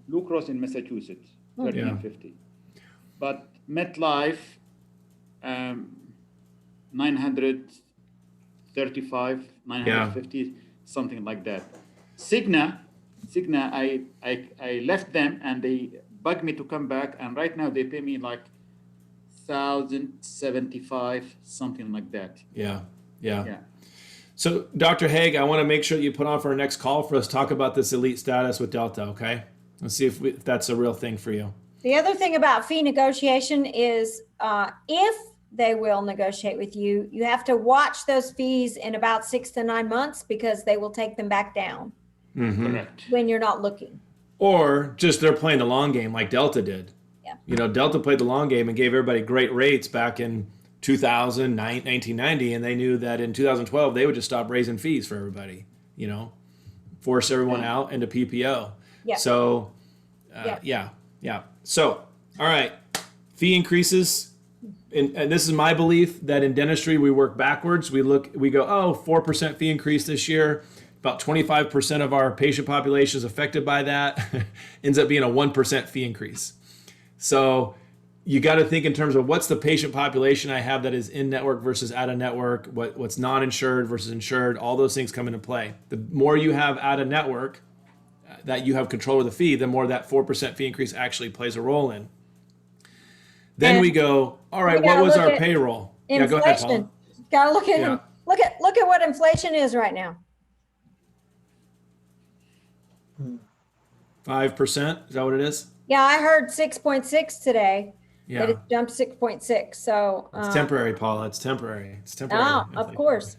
Blue Cross in Massachusetts, $1,350. But MetLife, 935, 950, something like that. Cigna, I left them and they bugged me to come back, and right now they pay me like 1,075, something like that. Yeah. So, Dr. Haig, I want to make sure that you put on for our next call for us to talk about this elite status with Delta, okay? Let's see if that's a real thing for you. The other thing about fee negotiation is if they will negotiate with you, you have to watch those fees in about 6 to 9 months because they will take them back down Correct. when you're not looking. Or just they're playing the long game like Delta did. Yeah. You know, Delta played the long game and gave everybody great rates back in 2000, 1990, and they knew that in 2012 they would just stop raising fees for everybody, you know, force everyone out into PPO. Yeah. So, yeah. So, all right, fee increases. And this is my belief that in dentistry we work backwards. We go, 4% fee increase this year. About 25% of our patient population is affected by that. Ends up being a 1% fee increase. So you got to think in terms of what's the patient population I have that is in network versus out of network, what's non-insured versus insured, all those things come into play. The more you have out of network that you have control of the fee, the more that 4% fee increase actually plays a role in. Then And we go, all right, what was our payroll? Inflation. Yeah, go ahead, Paula. Got to look at Yeah. look at what inflation is right now. 5%, is that what it is? Yeah, I heard 6.6 today. Yeah. But it jumped 6.6. So It's temporary, Paula. It's temporary. It's temporary. Oh, of course.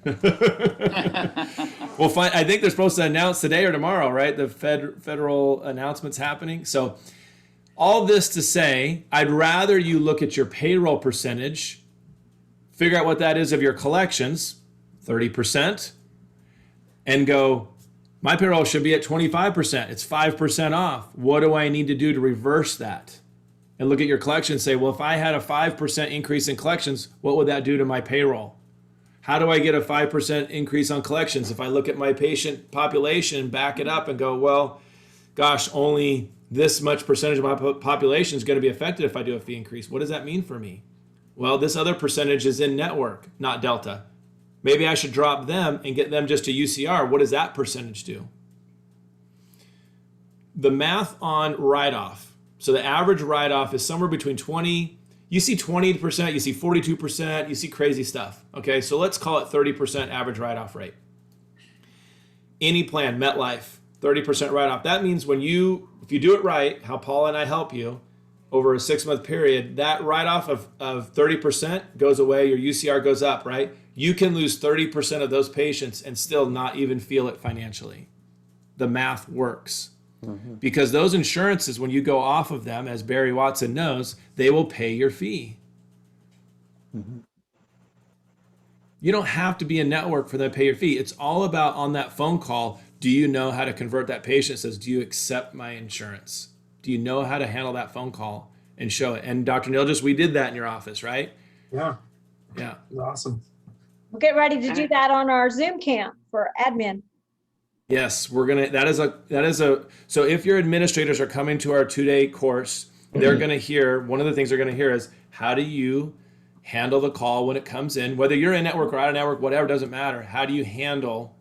Well, fine. I think they're supposed to announce today or tomorrow, right? The federal announcements happening. So all this to say, I'd rather you look at your payroll percentage, figure out what that is of your collections, 30%, and go, my payroll should be at 25%. It's 5% off. What do I need to do to reverse that? And look at your collection and say, well, if I had a 5% increase in collections, what would that do to my payroll? How do I get a 5% increase on collections? If I look at my patient population, back it up and go, well, gosh, only this much percentage of my population is going to be affected if I do a fee increase. What does that mean for me? Well, this other percentage is in network, not Delta. Maybe I should drop them and get them just to UCR. What does that percentage do? The math on write-off. So the average write-off is somewhere between 20, you see 20%, you see 42%, you see crazy stuff. Okay, so let's call it 30% average write-off rate. Any plan, MetLife, 30% write-off. That means if you do it right, how Paula and I help you, over a 6-month period, that write-off of 30% goes away, your UCR goes up, right? You can lose 30% of those patients and still not even feel it financially. The math works. Because those insurances, when you go off of them, as Barry Watson knows, they will pay your fee. You don't have to be a network for them to pay your fee. It's all about on that phone call, do you know how to convert that patient? It says, do you accept my insurance? Do you know how to handle that phone call and show it? And Dr. Nilgis, we did that in your office, right? Yeah, Yeah. it was awesome. We'll get ready to do that on our Zoom camp for admin. Yes, we're gonna. That is a. So if your administrators are coming to our 2-day course, they're gonna hear, one of the things they're gonna hear is, how do you handle the call when it comes in, whether you're in network or out of network, whatever, doesn't matter. How do you handle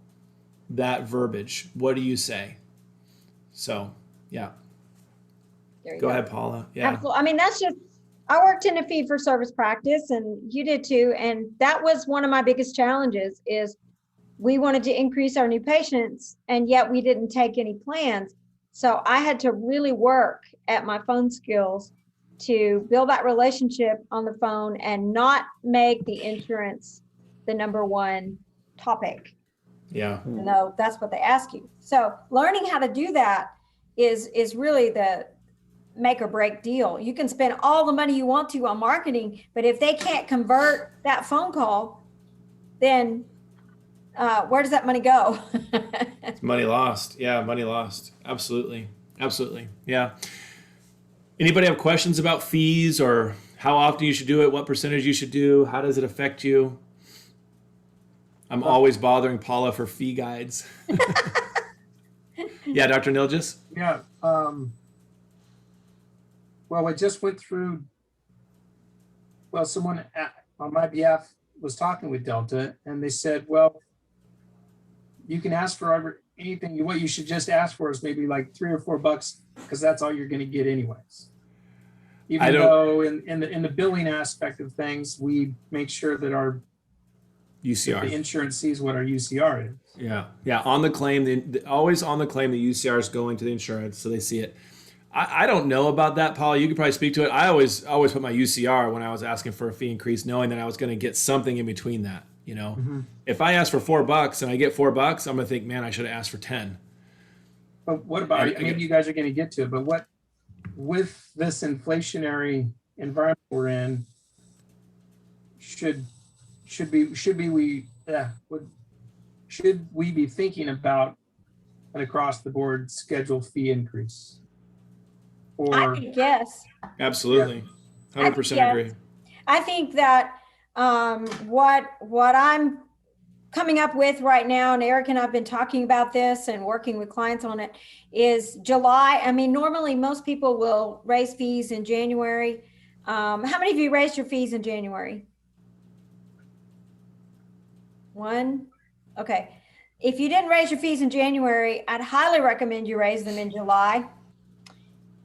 that verbiage? What do you say? So, yeah. Go ahead, Paula. Yeah. Absolutely. I mean, I worked in a fee for service practice and you did too. And that was one of my biggest challenges is we wanted to increase our new patients and yet we didn't take any plans. So I had to really work at my phone skills to build that relationship on the phone and not make the insurance the number one topic. Yeah. Even though that's what they ask you. So learning how to do that is really the make or break deal. You can spend all the money you want to on marketing, but if they can't convert that phone call, then where does that money go? It's money lost. Yeah, money lost. Absolutely. Absolutely. Yeah. Anybody have questions about fees or how often you should do it, what percentage you should do? How does it affect you? I'm always bothering Paula for fee guides. Yeah, Dr. Nilgis? Yeah. Well, I just went through, well, someone on my behalf was talking with Delta, and they said, well, you can ask for anything. What you should just ask for is maybe like $3 or $4, because that's all you're going to get anyways. Even though in the billing aspect of things, we make sure that our UCR. The insurance sees what our UCR is. Yeah. On the claim, always on the claim, the UCR is going to the insurance, so they see it. I don't know about that, Paul. You could probably speak to it. I always put my UCR when I was asking for a fee increase, knowing that I was going to get something in between that. You know, if I ask for $4 and I get $4, I'm going to think, man, I should have asked for 10. But what about maybe you guys are going to get to it? But what with this inflationary environment we're in, should we be thinking about an across the board schedule fee increase? I think yes. Absolutely. 100% yes. agree. I think that what I'm coming up with right now, and Eric and I've been talking about this and working with clients on it, is July. I mean, normally most people will raise fees in January. How many of you raised your fees in January? One? Okay. If you didn't raise your fees in January, I'd highly recommend you raise them in July.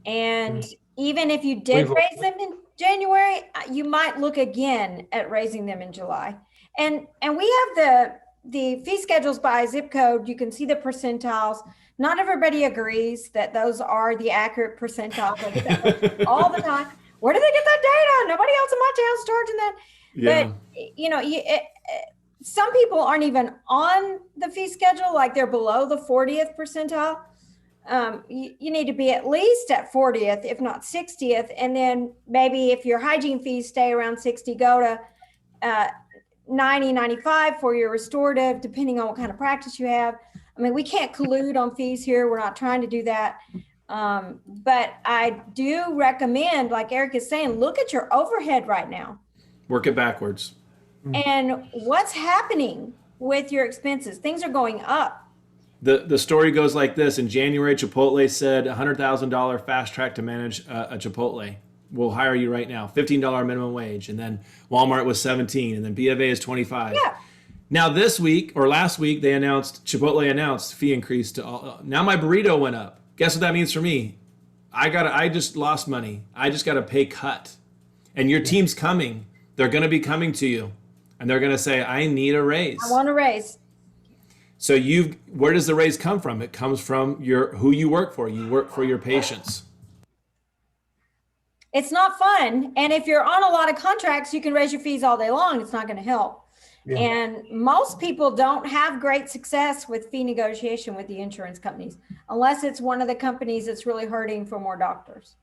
And even if you did raise them in January, you might look again at raising them in July. And we have the fee schedules by zip code. You can see the percentiles. Not everybody agrees that those are the accurate percentiles all the time. Where do they get that data? Nobody else in my town is charging that. Yeah. But you know, some people aren't even on the fee schedule, like they're below the 40th percentile. You need to be at least at 40th, if not 60th. And then maybe if your hygiene fees stay around 60, go to 90, 95 for your restorative, depending on what kind of practice you have. I mean, we can't collude on fees here. We're not trying to do that. But I do recommend, like Eric is saying, look at your overhead right now. Work it backwards. And what's happening with your expenses? Things are going up. The story goes like this. In January, Chipotle said $100,000 fast track to manage a Chipotle. We'll hire you right now. $15 minimum wage. And then Walmart was 17. And then B of A is 25. Yeah. Now this week or last week, Chipotle announced fee increase to all. Now my burrito went up. Guess what that means for me? I just lost money. I just got a pay cut. And your team's coming. They're going to be coming to you. And they're going to say, I need a raise. I want a raise. So where does the raise come from? It comes from who you work for. You work for your patients. It's not fun. And if you're on a lot of contracts, you can raise your fees all day long. It's not going to help. Yeah. And most people don't have great success with fee negotiation with the insurance companies, unless it's one of the companies that's really hurting for more doctors.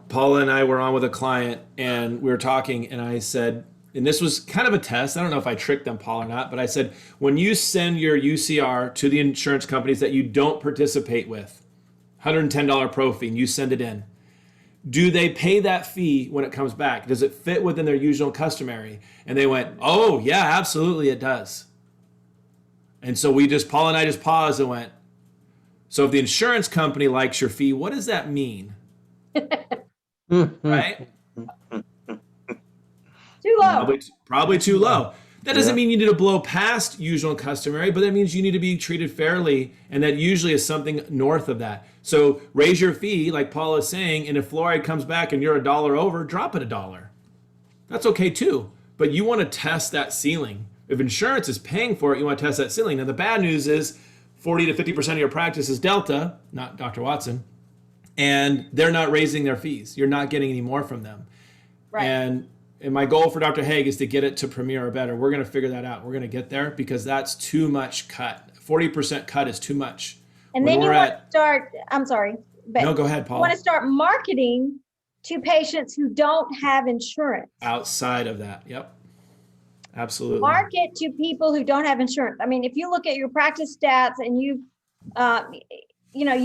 Paula and I were on with a client and we were talking and I said, and this was kind of a test. I don't know if I tricked them, Paul, or not, but I said, when you send your UCR to the insurance companies that you don't participate with, $110 pro fee, and you send it in, do they pay that fee when it comes back? Does it fit within their usual customary? And they went, oh, yeah, absolutely it does. And so Paul and I just paused and went, so if the insurance company likes your fee, what does that mean? Right? Too low. Probably too low. That doesn't mean you need to blow past usual and customary, but that means you need to be treated fairly, and that usually is something north of that. So raise your fee, like Paul is saying, and if fluoride comes back and you're $1 over, drop it $1. That's okay too, but you want to test that ceiling. If insurance is paying for it, you want to test that ceiling. Now the bad news is 40 to 50% of your practice is Delta, not Dr. Watson, and they're not raising their fees. You're not getting any more from them. Right. And my goal for Dr. Haig is to get it to Premier or better. We're going to figure that out. We're going to get there because that's too much cut. 40% cut is too much. And then you want to start, I'm sorry. But no, go ahead, Paul. You want to start marketing to patients who don't have insurance. Outside of that, yep. Absolutely. Market to people who don't have insurance. I mean, if you look at your practice stats and you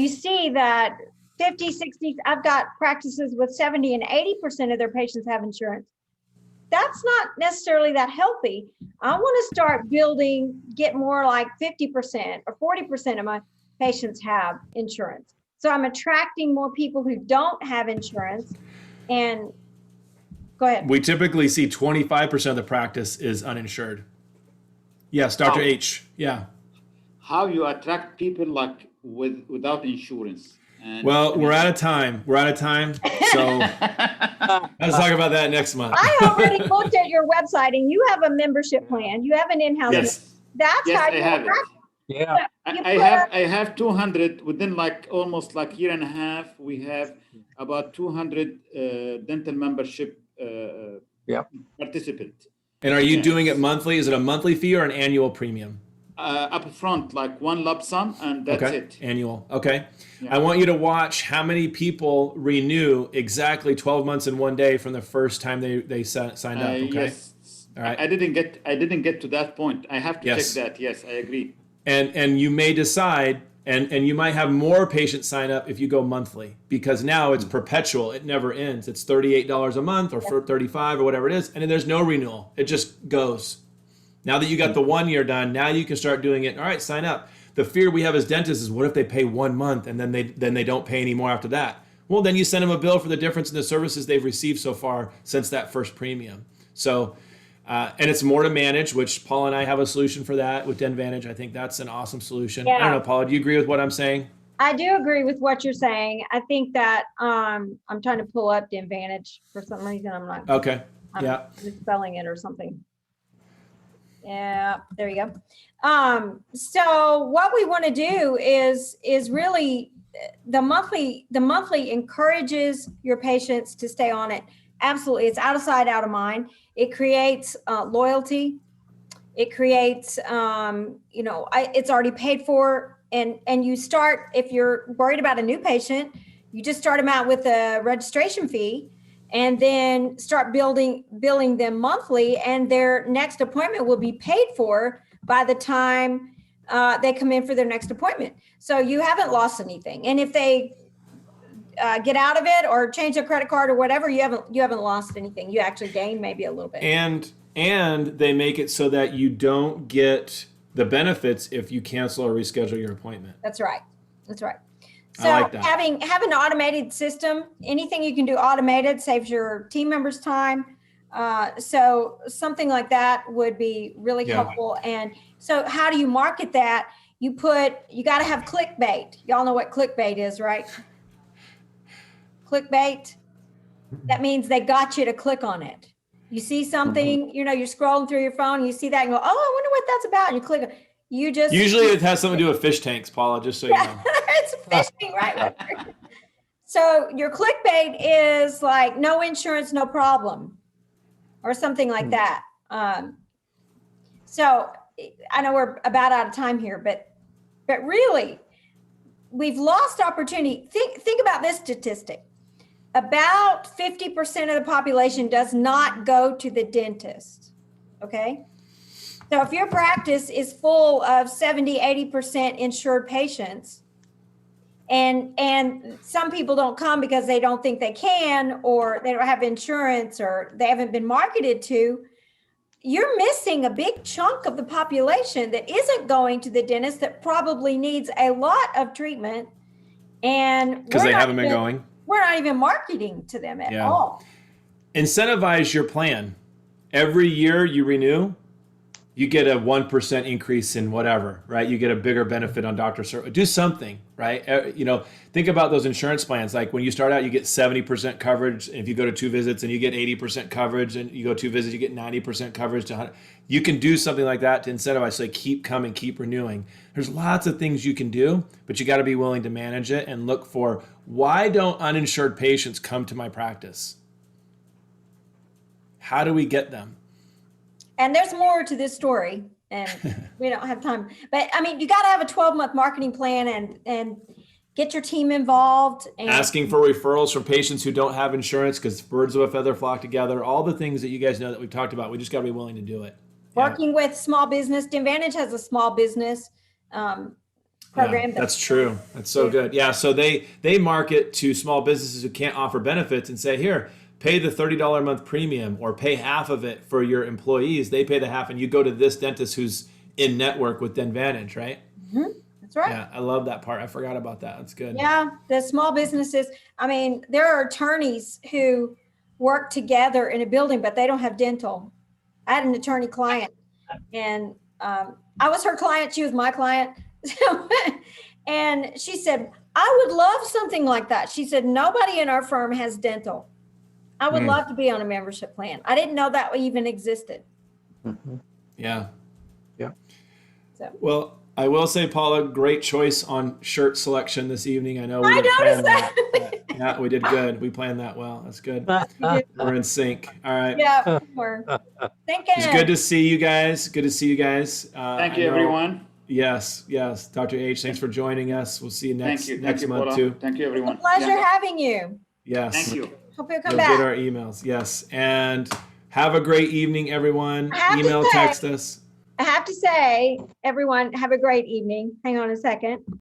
see that 50, 60, I've got practices with 70 and 80% of their patients have insurance. That's not necessarily that healthy. I want to start get more like 50% or 40% of my patients have insurance. So I'm attracting more people who don't have insurance. And go ahead. We typically see 25% of the practice is uninsured. Yes, Dr. How? H. Yeah. How you attract people like without insurance? And Well, we're out of time. So let's talk about that next month. I already looked at your website and you have a membership plan. You have an in-house. Yes. That's Yes, how I you have it. attract. Yeah. I have 200 within like almost like year and a half. We have about 200 dental membership participants. And are you doing it monthly? Is it a monthly fee or an annual premium? Up front, like one lump sum, and that's Okay. it. Annual. Okay. Yeah. I want you to watch how many people renew exactly 12 months in one day from the first time they signed up. Okay. Yes. All right. I didn't get to that point. I have to Yes. check that. Yes, I agree. And you may decide, and you might have more patients sign up if you go monthly, because now it's perpetual. It never ends. It's $38 a month or for $35 or whatever it is. And then there's no renewal. It just goes. Now that you got the 1 year done, now you can start doing it. All right, sign up. The fear we have as dentists is, what if they pay 1 month and then they don't pay anymore after that? Well, then you send them a bill for the difference in the services they've received so far since that first premium. So, and it's more to manage, which Paula and I have a solution for that with Denvantage. I think that's an awesome solution. Yeah. I don't know, Paula, do you agree with what I'm saying? I do agree with what you're saying. I think that I'm trying to pull up Denvantage for some reason. I'm not. Okay. I'm Yeah. misspelling it or something. Yeah, there you go. So what we want to do is really the monthly encourages your patients to stay on it. Absolutely. It's out of sight, out of mind. It creates loyalty. It creates, it's already paid for. And you start, if you're worried about a new patient, you just start them out with a registration fee and then start billing them monthly, and their next appointment will be paid for by the time they come in for their next appointment. So you haven't lost anything. And if they get out of it or change their credit card or whatever, you haven't lost anything. You actually gain maybe a little bit. And they make it so that you don't get the benefits if you cancel or reschedule your appointment. That's right. So I like that. having an automated system, anything you can do automated saves your team members time. So something like that would be really helpful. And so how do you market that? You got to have clickbait. Y'all know what clickbait is, right? Clickbait. That means they got you to click on it. You see something, you're scrolling through your phone, you see that and go, oh, I wonder what that's about. And you click it. Usually it has something to do with fish tanks, Paula, just so you know. It's fishing, right? So your clickbait is like no insurance, no problem, or something like that. So I know we're about out of time here, but really, we've lost opportunity. Think about this statistic. About 50% of the population does not go to the dentist, okay? So if your practice is full of 70, 80% insured patients, and some people don't come because they don't think they can, or they don't have insurance, or they haven't been marketed to, you're missing a big chunk of the population that isn't going to the dentist that probably needs a lot of treatment. And because they haven't been going. We're not even marketing to them at all. Incentivize your plan. Every year you renew, you get a 1% increase in whatever, right? You get a bigger benefit on doctor service. Do something, right? Think about those insurance plans. Like when you start out, you get 70% coverage. And if you go to 2 visits and you get 80% coverage, and you go 2 visits, you get 90% coverage to 100. You can do something like that to incentivize. So keep coming, keep renewing. There's lots of things you can do, but you got to be willing to manage it and look for, why don't uninsured patients come to my practice? How do we get them? And there's more to this story, and we don't have time. But I mean, you got to have a 12-month marketing plan and get your team involved. And asking for referrals from patients who don't have insurance, because birds of a feather flock together. All the things that you guys know that we've talked about. We just got to be willing to do it. Working with small business. Denvantage has a small business program. That's true. That's so good. Yeah. So they market to small businesses who can't offer benefits and say, here, pay the $30 a month premium or pay half of it for your employees. They pay the half and you go to this dentist who's in network with Denvantage, right? That's right. Yeah. I love that part. I forgot about that. That's good. Yeah, the small businesses. I mean, there are attorneys who work together in a building, but they don't have dental. I had an attorney client, and I was her client. She was my client. And she said, I would love something like that. She said, nobody in our firm has dental. I would love to be on a membership plan. I didn't know that even existed. Yeah. Yeah. So. Well, I will say, Paula, great choice on shirt selection this evening. I know we I didn't plan noticed that. but yeah, we did good. We planned that well. That's good. We're in sync. All right. Yeah, we're thinking. It's good to see you guys. Good to see you guys. Thank you, everyone. Yes, yes. Dr. H, thanks for joining us. We'll see you next Thank you, month Paula. too. Thank you, everyone. It's a pleasure Yeah. having you. Yes. Thank you. Hope you'll come You'll back. get our emails. Yes. And have a great evening, everyone. I have to Email, say- text us. I have to say, everyone, have a great evening. Hang on a second.